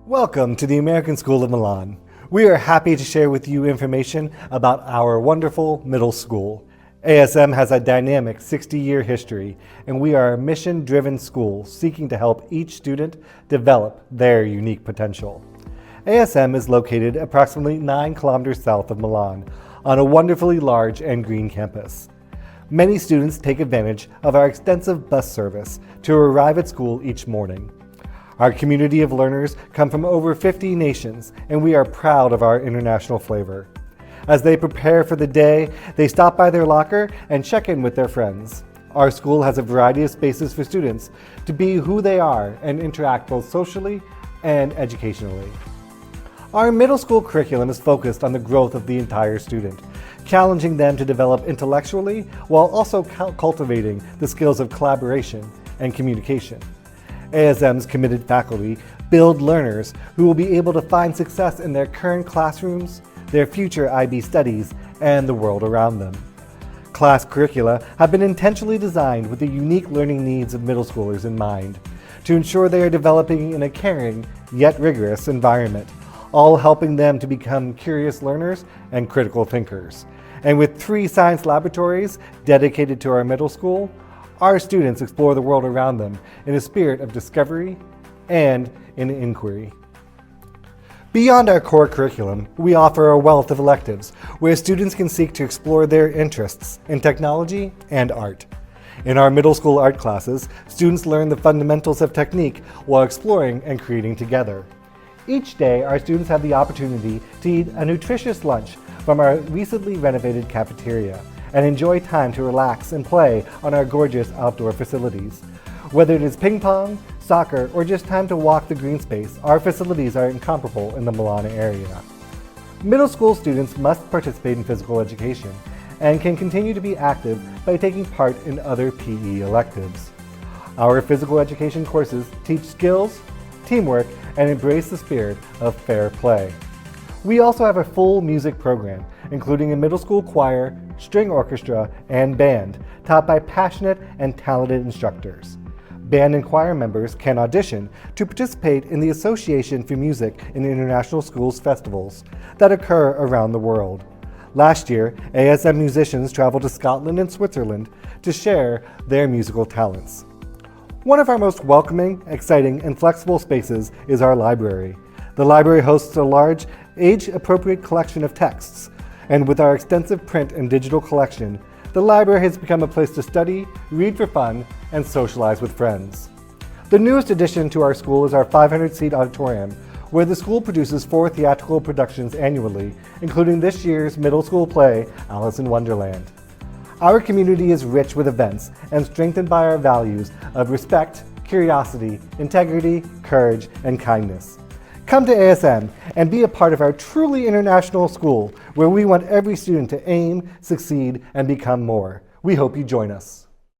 Welcome to the American School of Milan. We are happy to share with you information about our wonderful middle school. ASM has a dynamic 60-year history, and we are a mission-driven school seeking to help each student develop their unique potential. ASM is located approximately 9 kilometers south of Milan on a wonderfully large and green campus. Many students take advantage of our extensive bus service to arrive at school each morning. Our community of learners come from over 50 nations, and we are proud of our international flavor. As they prepare for the day, they stop by their locker and check in with their friends. Our school has a variety of spaces for students to be who they are and interact both socially and educationally. Our middle school curriculum is focused on the growth of the entire student, challenging them to develop intellectually while also cultivating the skills of collaboration and communication. ASM's committed faculty build learners who will be able to find success in their current classrooms, their future IB studies, and the world around them. Class curricula have been intentionally designed with the unique learning needs of middle schoolers in mind to ensure they are developing in a caring yet rigorous environment, all helping them to become curious learners and critical thinkers. And with 3 science laboratories dedicated to our middle school, our students explore the world around them in a spirit of discovery and in inquiry. Beyond our core curriculum, we offer a wealth of electives where students can seek to explore their interests in technology and art. In our middle school art classes, students learn the fundamentals of technique while exploring and creating together. Each day, our students have the opportunity to eat a nutritious lunch from our recently renovated cafeteria and enjoy time to relax and play on our gorgeous outdoor facilities. Whether it is ping pong, soccer, or just time to walk the green space, our facilities are incomparable in the Milan area. Middle school students must participate in physical education and can continue to be active by taking part in other PE electives. Our physical education courses teach skills, teamwork, and embrace the spirit of fair play. We also have a full music program, including a middle school choir, string orchestra, and band, taught by passionate and talented instructors. Band and choir members can audition to participate in the Association for Music in International Schools festivals that occur around the world. Last year, ASM musicians traveled to Scotland and Switzerland to share their musical talents. One of our most welcoming, exciting, and flexible spaces is our library. The library hosts a large, age-appropriate collection of texts, and with our extensive print and digital collection, the library has become a place to study, read for fun, and socialize with friends. The newest addition to our school is our 500-seat auditorium, where the school produces 4 theatrical productions annually, including this year's middle school play, Alice in Wonderland. Our community is rich with events and strengthened by our values of respect, curiosity, integrity, courage, and kindness. Come to ASM and be a part of our truly international school where we want every student to aim, succeed, and become more. We hope you join us.